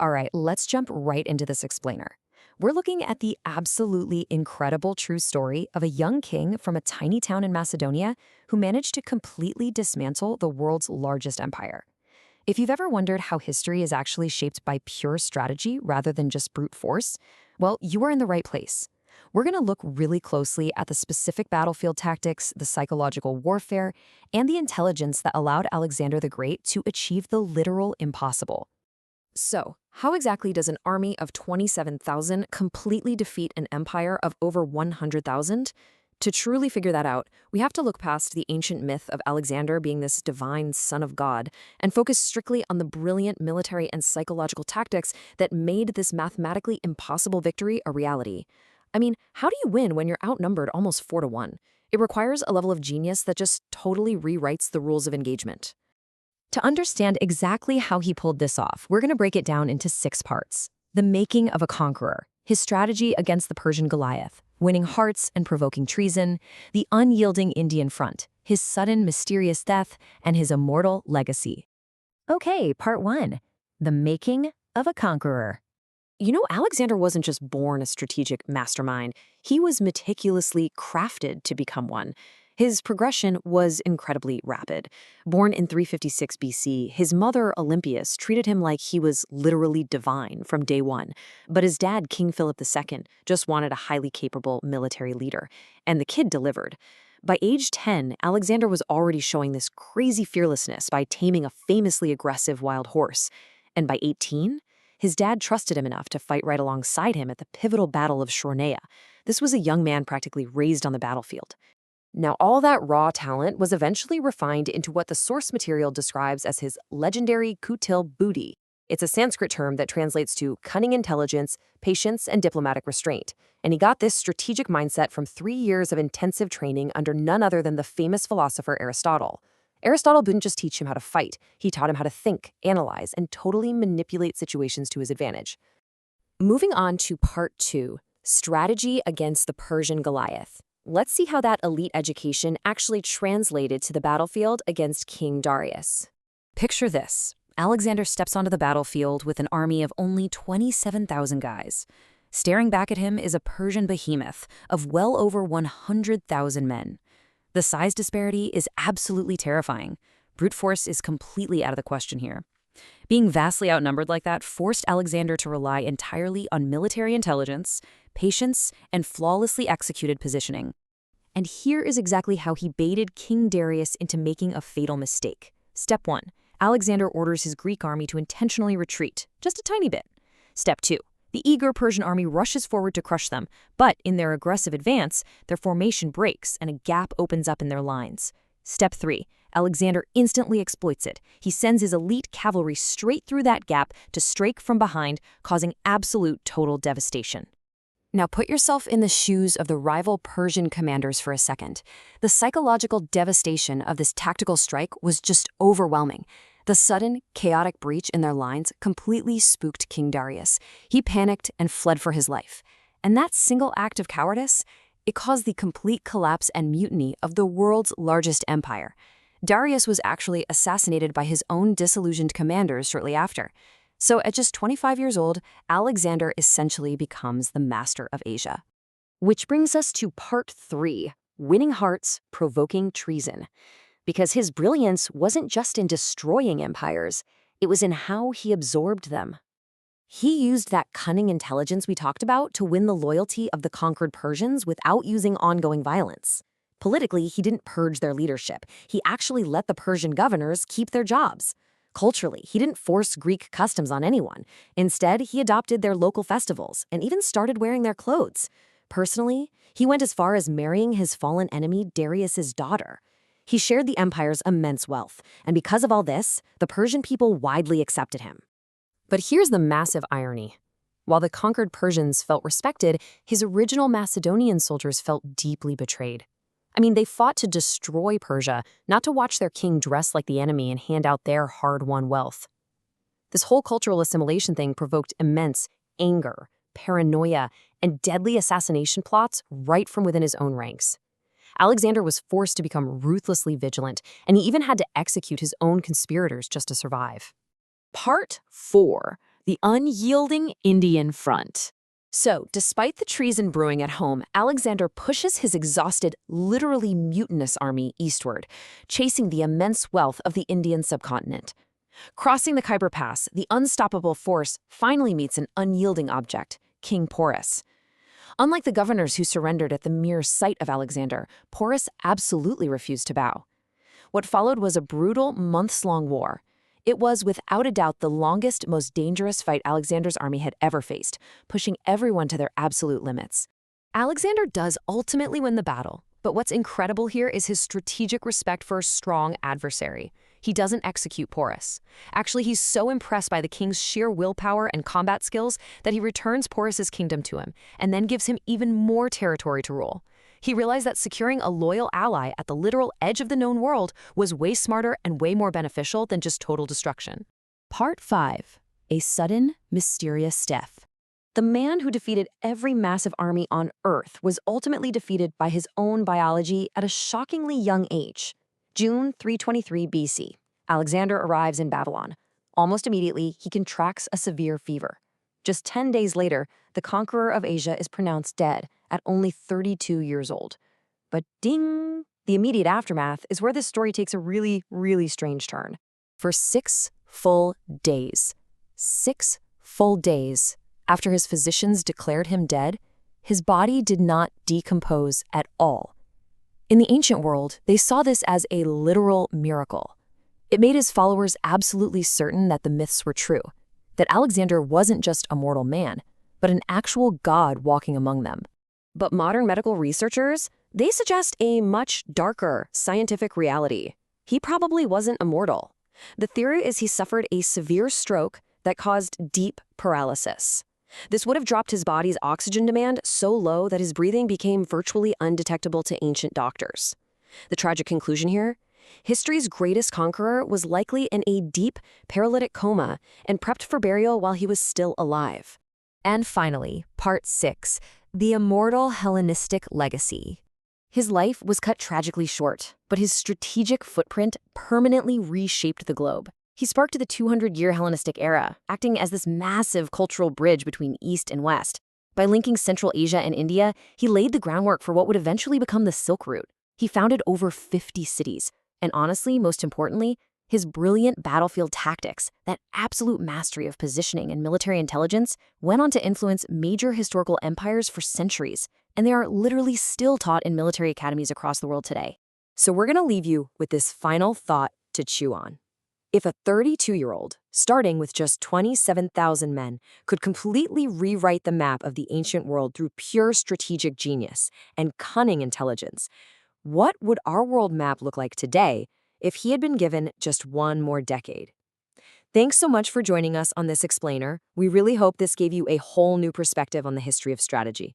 All right, let's jump right into this explainer. We're looking at the absolutely incredible true story of a young king from a tiny town in Macedonia who managed to completely dismantle the world's largest empire. If you've ever wondered how history is actually shaped by pure strategy rather than just brute force, well, you are in the right place. We're going to look really closely at the specific battlefield tactics, the psychological warfare, and the intelligence that allowed Alexander the Great to achieve the literal impossible. So, how exactly does an army of 27,000 completely defeat an empire of over 100,000? To truly figure that out, we have to look past the ancient myth of Alexander being this divine son of God and focus strictly on the brilliant military and psychological tactics that made this mathematically impossible victory a reality. I mean, how do you win when you're outnumbered almost 4-1? It requires a level of genius that just totally rewrites the rules of engagement. To understand exactly how he pulled this off, we're going to break it down into 6 parts. The making of a conqueror, his strategy against the Persian Goliath, winning hearts and provoking treason, the unyielding Indian front, his sudden mysterious death, and his immortal legacy. Okay, part 1. The making of a conqueror. You know, Alexander wasn't just born a strategic mastermind. He was meticulously crafted to become one. His progression was incredibly rapid. Born in 356 BC, his mother, Olympias, treated him like he was literally divine from day one. But his dad, King Philip II, just wanted a highly capable military leader, and the kid delivered. By age 10, Alexander was already showing this crazy fearlessness by taming a famously aggressive wild horse. And by 18, his dad trusted him enough to fight right alongside him at the pivotal Battle of Shornea. This was a young man practically raised on the battlefield. Now, all that raw talent was eventually refined into what the source material describes as his legendary kutil buddhi. It's a Sanskrit term that translates to cunning intelligence, patience, and diplomatic restraint. And he got this strategic mindset from 3 years of intensive training under none other than the famous philosopher Aristotle. Aristotle didn't just teach him how to fight, he taught him how to think, analyze, and totally manipulate situations to his advantage. Moving on to part 2, strategy against the Persian Goliath. Let's see how that elite education actually translated to the battlefield against King Darius. Picture this. Alexander steps onto the battlefield with an army of only 27,000 guys. Staring back at him is a Persian behemoth of well over 100,000 men. The size disparity is absolutely terrifying. Brute force is completely out of the question here. Being vastly outnumbered like that forced Alexander to rely entirely on military intelligence, patience, and flawlessly executed positioning. And here is exactly how he baited King Darius into making a fatal mistake. Step 1. Alexander orders his Greek army to intentionally retreat, just a tiny bit. Step 2. The eager Persian army rushes forward to crush them, but in their aggressive advance, their formation breaks and a gap opens up in their lines. Step 3. Alexander instantly exploits it. He sends his elite cavalry straight through that gap to strike from behind, causing absolute total devastation. Now put yourself in the shoes of the rival Persian commanders for a second. The psychological devastation of this tactical strike was just overwhelming. The sudden, chaotic breach in their lines completely spooked King Darius. He panicked and fled for his life. And that single act of cowardice, it caused the complete collapse and mutiny of the world's largest empire. Darius was actually assassinated by his own disillusioned commanders shortly after. So at just 25 years old, Alexander essentially becomes the master of Asia. Which brings us to part 3, winning hearts, provoking treason. Because his brilliance wasn't just in destroying empires, it was in how he absorbed them. He used that cunning intelligence we talked about to win the loyalty of the conquered Persians without using ongoing violence. Politically, he didn't purge their leadership. He actually let the Persian governors keep their jobs. Culturally, he didn't force Greek customs on anyone. Instead, he adopted their local festivals and even started wearing their clothes. Personally, he went as far as marrying his fallen enemy Darius's daughter. He shared the empire's immense wealth, and because of all this, the Persian people widely accepted him. But here's the massive irony. While the conquered Persians felt respected, his original Macedonian soldiers felt deeply betrayed. I mean, they fought to destroy Persia, not to watch their king dress like the enemy and hand out their hard-won wealth. This whole cultural assimilation thing provoked immense anger, paranoia, and deadly assassination plots right from within his own ranks. Alexander was forced to become ruthlessly vigilant, and he even had to execute his own conspirators just to survive. Part 4. the unyielding Indian front. So, despite the treason brewing at home, Alexander pushes his exhausted, literally mutinous army eastward, chasing the immense wealth of the Indian subcontinent. Crossing the Khyber Pass, the unstoppable force finally meets an unyielding object, King Porus. Unlike the governors who surrendered at the mere sight of Alexander, Porus absolutely refused to bow. What followed was a brutal, months-long war. It was, without a doubt, the longest, most dangerous fight Alexander's army had ever faced, pushing everyone to their absolute limits. Alexander does ultimately win the battle, but what's incredible here is his strategic respect for a strong adversary. He doesn't execute Porus. Actually, he's so impressed by the king's sheer willpower and combat skills that he returns Porus's kingdom to him, and then gives him even more territory to rule. He realized that securing a loyal ally at the literal edge of the known world was way smarter and way more beneficial than just total destruction. Part 5. A sudden, mysterious death. The man who defeated every massive army on Earth was ultimately defeated by his own biology at a shockingly young age. June 323 BC, Alexander arrives in Babylon. Almost immediately, he contracts a severe fever. Just 10 days later, the conqueror of Asia is pronounced dead at only 32 years old. But ding! The immediate aftermath is where this story takes a really, really strange turn. For 6 full days, 6 full days after his physicians declared him dead, his body did not decompose at all. In the ancient world, they saw this as a literal miracle. It made his followers absolutely certain that the myths were true, that Alexander wasn't just a mortal man, but an actual god walking among them. But modern medical researchers, they suggest a much darker scientific reality. He probably wasn't immortal. The theory is he suffered a severe stroke that caused deep paralysis. This would have dropped his body's oxygen demand so low that his breathing became virtually undetectable to ancient doctors. The tragic conclusion here? History's greatest conqueror was likely in a deep, paralytic coma and prepped for burial while he was still alive. And finally, Part 6, the immortal Hellenistic legacy. His life was cut tragically short, but his strategic footprint permanently reshaped the globe. He sparked the 200-year Hellenistic era, acting as this massive cultural bridge between East and West. By linking Central Asia and India, he laid the groundwork for what would eventually become the Silk Route. He founded over 50 cities, and honestly, most importantly, his brilliant battlefield tactics, that absolute mastery of positioning and military intelligence, went on to influence major historical empires for centuries, and they are literally still taught in military academies across the world today. So we're going to leave you with this final thought to chew on. If a 32-year-old, starting with just 27,000 men, could completely rewrite the map of the ancient world through pure strategic genius and cunning intelligence, what would our world map look like today if he had been given just one more decade? Thanks so much for joining us on this explainer. We really hope this gave you a whole new perspective on the history of strategy.